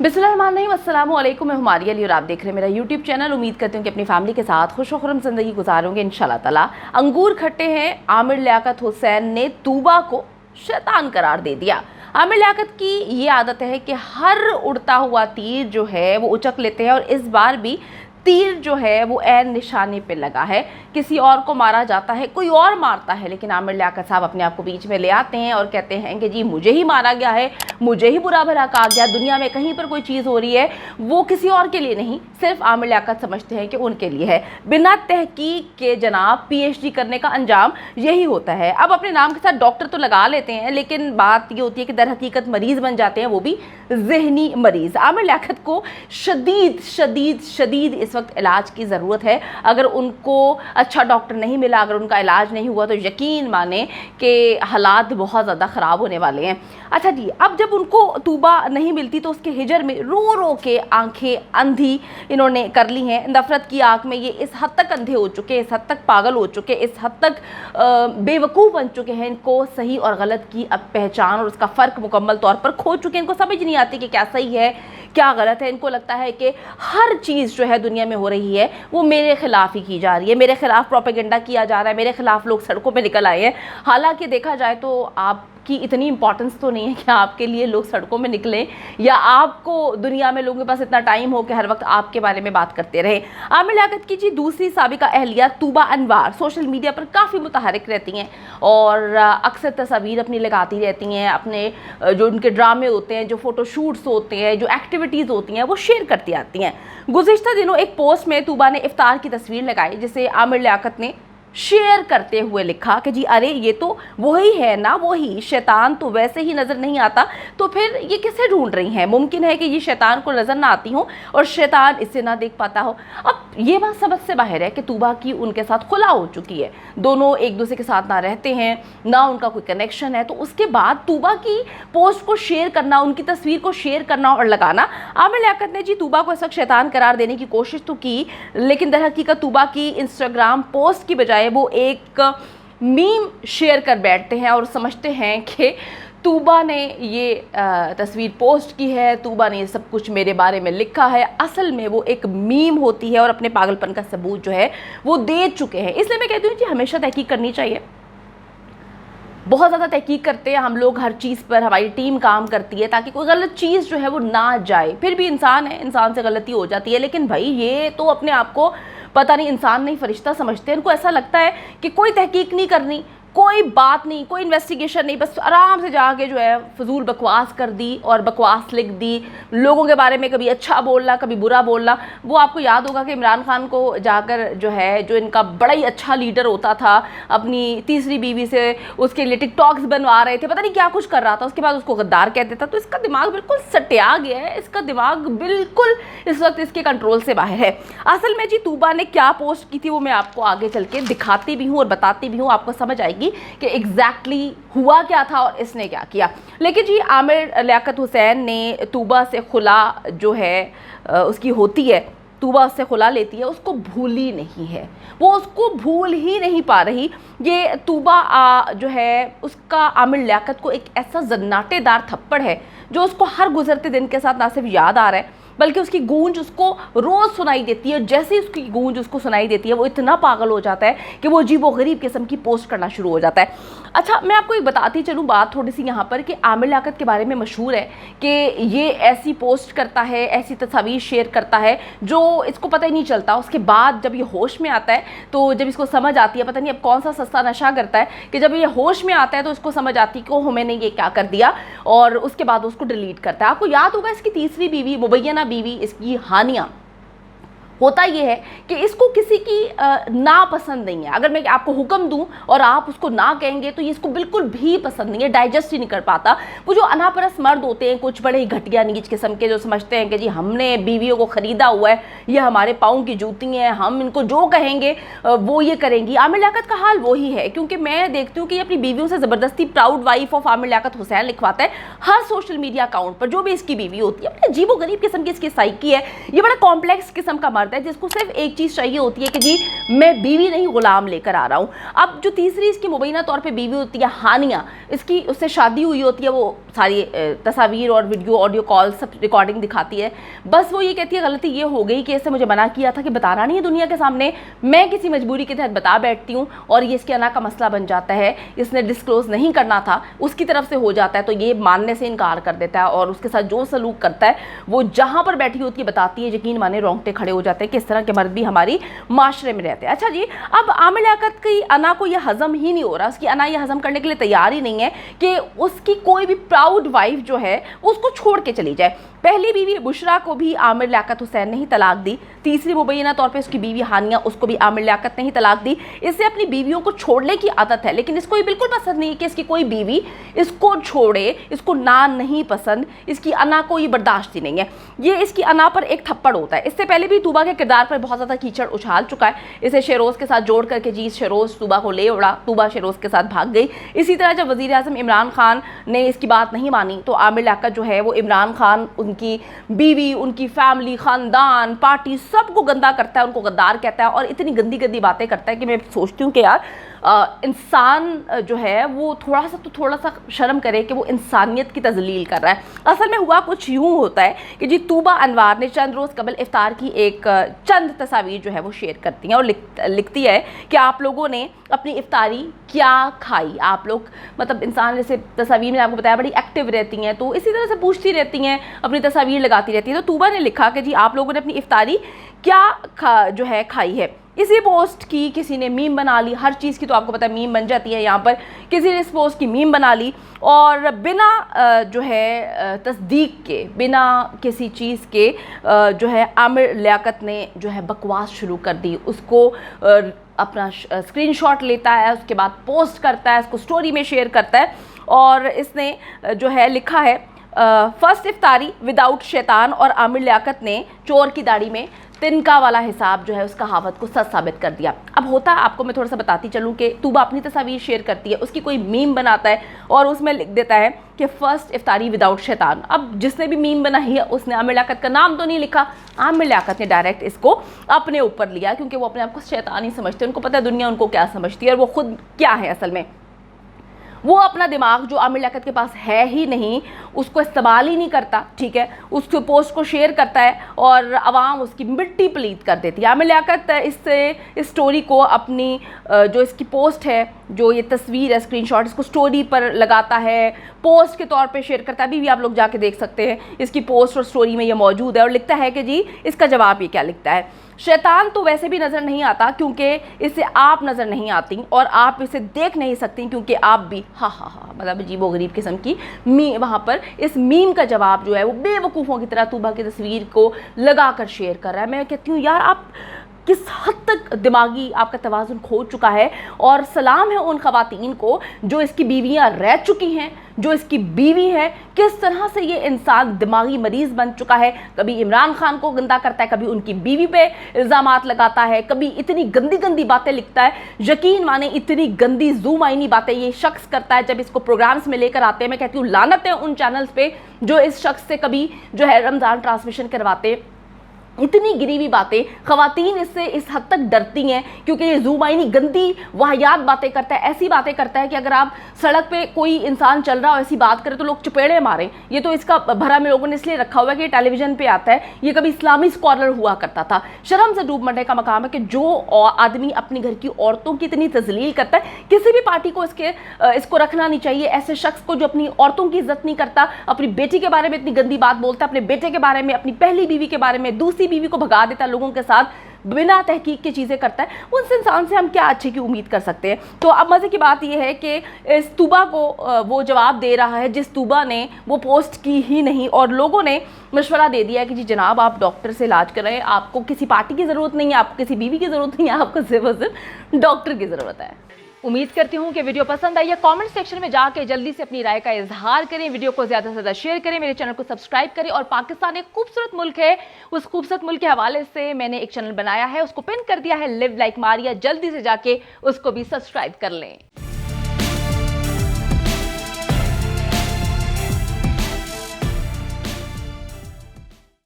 बिस्मिल्लाहिर्रहमानिर्रहीम, अस्सलाम वालेकुम। मैं हुमारिया अली और आप देख रहे हैं मेरा यूट्यूब चैनल। उम्मीद करती हूँ कि अपनी फैमिली के साथ खुश खुर्रम ज़िंदगी गुजारोगे इंशाल्लाह ताला। अंगूर खट्टे हैं, आमिर लियाकत हुसैन ने तूबा को शैतान करार दे दिया। आमिर लियाकत की ये आदत है कि हर उड़ता हुआ तीर जो है वो उचक लेते हैं और इस बार भी तीर जो है वो ऐन निशाने पे लगा है। किसी और को मारा जाता है, कोई और मारता है, लेकिन आमिर लियाकत साहब अपने आप को बीच में ले आते हैं और कहते हैं कि जी मुझे ही मारा गया है, मुझे ही बुरा भला कहा गया। दुनिया में कहीं पर कोई चीज़ हो रही है वो किसी और के लिए नहीं, सिर्फ आमिर लियाकत समझते हैं कि उनके लिए है। बिना तहकीक के जनाब PhD करने का अंजाम यही होता है। अब अपने नाम के साथ डॉक्टर तो लगा लेते हैं, लेकिन बात ये होती है कि दर हकीकत मरीज़ बन जाते हैं, वो भी ज़हनी मरीज़। आमिर लियाकत को शदीद शदीद शदीद इस वक्त इलाज की ज़रूरत है। अगर उनको अच्छा डॉक्टर नहीं मिला, अगर उनका इलाज नहीं हुआ तो यकीन माने कि हालात बहुत ज़्यादा ख़राब होने वाले हैं। अच्छा जी, अब जब उनको तूबा नहीं मिलती तो उसके हिजर में रो रो के आंखें अंधी इन्होंने कर ली हैं। नफ़रत की आग में ये इस हद तक अंधे हो चुके, इस हद तक पागल हो चुके, इस हद तक बेवकूफ़ बन चुके हैं। इनको सही और गलत की अब पहचान और उसका फ़र्क मुकम्मल तौर पर खो चुके हैं। इनको समझ नहीं आती कि क्या सही है क्या गलत है। इनको लगता है कि हर चीज़ जो है दुनिया में हो रही है वो मेरे खिलाफ ही की जा रही है, मेरे खिलाफ प्रोपेगेंडा किया जा रहा है, मेरे खिलाफ लोग सड़कों पे निकल आए हैं। हालांकि देखा जाए तो आपकी इतनी इंपॉर्टेंस तो नहीं है कि आपके लिए लोग सड़कों में निकलें या आपको दुनिया में लोगों के पास इतना टाइम हो कि हर वक्त आपके बारे में बात करते रहे। आमिर लियाकत की जी दूसरी साबिका अहलिया तूबा अनवार सोशल मीडिया पर काफ़ी मुतहरिक रहती हैं और अक्सर तस्वीर अपनी लगाती रहती हैं। अपने जो उनके ड्रामे होते हैं, जो फ़ोटोशूट्स होते हैं, जो एक्टिविटीज़ होती हैं वो शेयर करती आती हैं। गुज़िश्ता दिनों एक पोस्ट में तूबा ने इफ्तार की तस्वीर लगाई, जिसे आमिर लियाकत ने शेयर करते हुए लिखा कि जी अरे ये तो वही है ना, वही शैतान तो वैसे ही नज़र नहीं आता, तो फिर ये किसे ढूंढ रही हैं? मुमकिन है कि ये शैतान को नज़र ना आती हो और शैतान इसे ना देख पाता हो। अब ये बात समझ से बाहर है कि तूबा की उनके साथ खुला हो चुकी है, दोनों एक दूसरे के साथ ना रहते हैं, ना उनका कोई कनेक्शन है। तो उसके बाद तूबा की पोस्ट को शेयर करना, उनकी तस्वीर को शेयर करना और लगाना। आमिर लियाकत ने जी तूबा को इस वक्त शैतान करार देने की कोशिश तो की, लेकिन दर हकीकत तूबा की इंस्टाग्राम पोस्ट की बजाय वो एक मीम शेयर कर बैठते हैं और समझते हैं कि तूबा ने ये तस्वीर पोस्ट की है, तूबा ने ये सब कुछ मेरे बारे में लिखा है। असल में वो एक मीम होती है और अपने पागलपन का सबूत जो है वो दे चुके हैं। इसलिए मैं कहती हूँ कि हमेशा तहकीक करनी चाहिए। बहुत ज़्यादा तहकीक करते हैं हम लोग हर चीज़ पर, हमारी टीम काम करती है ताकि कोई गलत चीज़ जो है वो ना जाए। फिर भी इंसान है, इंसान से गलती हो जाती है, लेकिन भाई ये तो अपने आप को पता नहीं इंसान नहीं फरिश्ता समझते हैं। इनको ऐसा लगता है कि कोई तहकीक नहीं करनी, कोई बात नहीं, कोई इन्वेस्टिगेशन नहीं, बस आराम से जाके जो है फजूल बकवास कर दी और बकवास लिख दी, लोगों के बारे में कभी अच्छा बोलना कभी बुरा बोलना। वो आपको याद होगा कि इमरान खान को जाकर जो है, जो इनका बड़ा ही अच्छा लीडर होता था, अपनी तीसरी बीवी से उसके लिए टिकटॉक्स बनवा रहे थे, पता नहीं क्या कुछ कर रहा था, उसके बाद उसको गद्दार कहते था। तो इसका दिमाग बिल्कुल सटिया गया है, इसका दिमाग बिल्कुल इस वक्त इसके कंट्रोल से बाहर है। असल में जी तूबा ने क्या पोस्ट की थी वो मैं आपको आगे चल के दिखाती भी हूँ और बताती भी हूँ, आपको समझ आएगी कि एग्जैक्टली हुआ क्या था और इसने क्या किया। लेकिन जी आमिर लियाकत हुसैन ने तूबा से खुला जो है उसकी होती है, तूबा उससे खुला लेती है, उसको भूली नहीं है, वो उसको भूल ही नहीं पा रही। ये तूबा जो है उसका आमिर लियाकत को एक ऐसा जन्नाटेदार थप्पड़ है जो उसको हर गुजरते दिन के साथ ना सिर्फ याद आ रहा है बल्कि उसकी गूंज उसको रोज़ सुनाई देती है। जैसे ही उसकी गूंज उसको सुनाई देती है वो इतना पागल हो जाता है कि वो अजीबो-गरीब किस्म की पोस्ट करना शुरू हो जाता है। अच्छा, मैं आपको एक बताती चलूँ बात थोड़ी सी यहाँ पर कि आमिर लियाकत के बारे में मशहूर है कि ये ऐसी पोस्ट करता है, ऐसी तस्वीर शेयर करता है जो इसको पता ही नहीं चलता। उसके बाद जब ये होश में आता है, तो जब इसको समझ आती है, पता नहीं अब कौन सा सस्ता नशा करता है कि जब ये होश में आता है तो इसको समझ आती है कि ओह मैंने ये क्या कर दिया, और उसके बाद उसको डिलीट करता है। आपको याद होगा इसकी तीसरी बीवी मुबैना बीवी, इसकी हानिया, होता यह है कि इसको किसी की ना पसंद नहीं है। अगर मैं आपको हुक्म दूं और आप उसको ना कहेंगे तो ये इसको बिल्कुल भी पसंद नहीं है, डाइजेस्ट ही नहीं कर पाता। वो जो अनापरस मर्द होते हैं कुछ बड़े घटिया नीच किस्म के, जो समझते हैं कि जी हमने बीवियों को ख़रीदा हुआ है, ये हमारे पाँव की जूती हैं, हम इनको जो कहेंगे वो ये करेंगी। आमिर लियाकत का हाल वही है, क्योंकि मैं देखती हूँ कि अपनी बीवियों से ज़बरदस्ती proud wife of Aamir Liaquat Hussain लिखवाता है हर सोशल मीडिया अकाउंट पर, जो भी इसकी बीवी होती है। अजीबो गरीब किस्म की इसकी साइकी है, ये बड़ा कॉम्प्लेक्स किस्म का मर्द मर्द है जिसको सिर्फ एक चीज़ चाहिए होती है कि जी मैं बीवी नहीं गुलाम लेकर आ रहा हूँ। अब जो तीसरी इसकी मुबैना तौर पे बीवी होती है हानिया, इसकी उससे शादी हुई होती है, वो सारी तस्वीर और वीडियो ऑडियो कॉल सब रिकॉर्डिंग दिखाती है। बस वो ये कहती है गलती ये हो गई कि इससे मुझे मना किया था कि बताना नहीं है दुनिया के सामने, मैं किसी मजबूरी के तहत बता बैठती हूँ और ये इसके अना का मसला बन जाता है, इसने डिस्क्लोज नहीं करना था, उसकी तरफ से हो जाता है तो ये मानने से इनकार कर देता है और उसके साथ जो सलूक करता है वो जहाँ पर बैठी होती है बताती है। यकीन माने रोंगटे खड़े हो जाते हैं कि इस तरह के मर्द भी हमारी माशरे में रहते हैं। अच्छा जी, अब आमिर लियाकत की अना को यह हजम ही नहीं हो रहा, उसकी अना यह हजम करने के लिए तैयार ही नहीं है कि उसकी कोई भी प्राउड वाइफ जो है उसको छोड़ के चली जाए। पहली बीवी बुशरा को भी आमिर लियाकत हुसैन ने ही तलाक दी, तीसरी मुबैना तौर पे उसकी बीवी हानिया, उसको भी आमिर लियाकत ने ही तलाक दी। इससे अपनी बीवियों को छोड़ने की आदत है, लेकिन इसको ये बिल्कुल पसंद नहीं है कि इसकी कोई बीवी इसको छोड़े, इसको ना नहीं पसंद, इसकी अना को ये बर्दाश्त ही नहीं है। ये इसकी अना पर एक थप्पड़ होता है। इससे पहले भी तूबा के किरदार पर बहुत ज़्यादा कीचड़ उछाल चुका है, इसे शेरोज़ के साथ जोड़ करके जी शेरोज़ तूबा को ले उड़ा, तूबा शेरोज़ के साथ भाग गई। इसी तरह जब वज़ीर आज़म इमरान खान ने इसकी बात नहीं मानी तो आमिर लियाकत जो है वो इमरान खान, उनकी बीवी, उनकी फैमिली, ख़ानदान, पार्टी सबको गंदा करता है, उनको गद्दार कहता है और इतनी गंदी गंदी बातें करता है कि मैं सोचती हूँ कि यार इंसान जो है वो थोड़ा सा शर्म करे कि वो इंसानियत की तज़लील कर रहा है। असल में हुआ कुछ यूँ होता है कि जी तूबा अनवार ने चंद रोज़ कबल इफ्तार की एक चंद तस्वीर जो है वो शेयर करती हैं और लिखती है कि आप लोगों ने अपनी इफ्तारी क्या खाई। आप लोग मतलब इंसान जैसे तस्वीर में आपको बताया बड़ी एक्टिव रहती हैं तो इसी तरह से पूछती रहती हैं, अपनी तस्वीर लगाती रहती हैं। तो तूबा ने लिखा कि जी आप लोगों ने अपनी इफ्तारी क्या जो है खाई है। इसी पोस्ट की किसी ने मीम बना ली, हर चीज़ की तो आपको पता है मीम बन जाती है यहाँ पर, किसी ने इस पोस्ट की मीम बना ली और बिना जो है तस्दीक के, बिना किसी चीज़ के जो है आमिर लियाकत ने जो है बकवास शुरू कर दी। उसको अपना स्क्रीनशॉट लेता है, उसके बाद पोस्ट करता है, उसको स्टोरी में शेयर करता है और इसने जो है लिखा है फर्स्ट इफ्तारी विदाउट शैतान और आमिर लियाकत ने चोर की दाढ़ी में तिनका वाला हिसाब जो है उस कहावत को सच साबित कर दिया। अब होता आपको मैं थोड़ा सा बताती चलूँ कि तूबा अपनी तस्वीर शेयर करती है, उसकी कोई मीम बनाता है और उसमें लिख देता है कि फ़र्स्ट इफ्तारी विदाउट शैतान। अब जिसने भी मीम बनाई है उसने आमिर लियाकत का नाम तो नहीं लिखा, आमिर लियाकत ने डायरेक्ट इसको अपने ऊपर लिया क्योंकि वो अपने आप को शैतान ही समझते हैं, उनको पता है दुनिया उनको क्या समझती है और वो खुद क्या है असल में। वो अपना दिमाग जो आमिर लियाकत के पास है ही नहीं उसको इस्तेमाल ही नहीं करता, ठीक है, उसके पोस्ट को शेयर करता है और आवाम उसकी मिट्टी पलीत कर देती है। आमिर लियाकत इससे इस स्टोरी को अपनी जो इसकी पोस्ट है, जो ये तस्वीर है स्क्रीनशॉट, इसको स्टोरी पर लगाता है, पोस्ट के तौर पे शेयर करता है। अभी भी आप लोग जाके देख सकते हैं, इसकी पोस्ट और स्टोरी में ये मौजूद है और लिखता है कि जी इसका जवाब ये क्या लिखता है, शैतान तो वैसे भी नज़र नहीं आता क्योंकि इससे आप नज़र नहीं आती और आप इसे देख नहीं सकती क्योंकि आप भी हा मतलब अजीब व गरीब किस्म की वहाँ पर इस मीम का जवाब जो है वो बेवकूफ़ों की तरह तूबा की तस्वीर को लगा कर शेयर कर रहा है। मैं कहती हूँ यार आप किस हद तक दिमागी आपका तवाज़ुन खो चुका है। और सलाम है उन ख़वातीन को जो इसकी बीवियाँ रह चुकी हैं, जो इसकी बीवी है, किस तरह से ये इंसान दिमागी मरीज़ बन चुका है। कभी इमरान खान को गंदा करता है, कभी उनकी बीवी पे इल्ज़ामात लगाता है, कभी इतनी गंदी गंदी बातें लिखता है। यकीन माने इतनी गंदी ज़ूमाइनी बातें ये शख्स करता है जब इसको प्रोग्राम्स में लेकर आते हैं। मैं कहती हूँ लानत है उन चैनल्स पे जो इस शख्स से कभी जो है रमज़ान ट्रांसमिशन करवाते। इतनी गिरीवी बातें, ख़वातीन इससे इस हद तक डरती हैं क्योंकि ये ज़ुबानी गंदी वाहियात बातें करता है, ऐसी बातें करता है कि अगर आप सड़क पे कोई इंसान चल रहा हो ऐसी बात करे तो लोग चपेड़े मारें। ये तो इसका भरा में लोगों ने इसलिए रखा हुआ है कि टेलीविज़न पे आता है, ये कभी इस्लामी स्कॉलर हुआ करता था। शर्म से डूब मरने का मकाम है कि जो आदमी अपने घर की औरतों की इतनी तजलील करता है, किसी भी पार्टी को इसको रखना नहीं चाहिए। ऐसे शख्स को जो अपनी औरतों की इज्जत नहीं करता, अपनी बेटी के बारे में इतनी गंदी बात बोलता है, अपने बेटे के बारे में, अपनी पहली बीवी के बारे में, दूसरी बीवी को भगा देता है, लोगों के साथ बिना तहकीक की चीज़ें करता है, उस इंसान से हम क्या अच्छे की उम्मीद कर सकते हैं। तो अब मज़े की बात यह है कि इस तूबा को वो जवाब दे रहा है जिस तूबा ने वो पोस्ट की ही नहीं और लोगों ने मशवरा दे दिया कि जी जनाब आप डॉक्टर से इलाज कराएं, आपको किसी पार्टी की ज़रूरत नहीं है, आपको किसी बीवी की ज़रूरत नहीं है, आपको सिर्फ डॉक्टर की ज़रूरत है। उम्मीद करती हूँ कि वीडियो पसंद आई है। कमेंट सेक्शन में जाके जल्दी से अपनी राय का इजहार करें, वीडियो को ज़्यादा से ज़्यादा शेयर करें, मेरे चैनल को सब्सक्राइब करें। और पाकिस्तान एक खूबसूरत मुल्क है, उस खूबसूरत मुल्क के हवाले से मैंने एक चैनल बनाया है, उसको पिन कर दिया है लिव लाइक मारिया, जल्दी से जाके उसको भी सब्सक्राइब कर लें।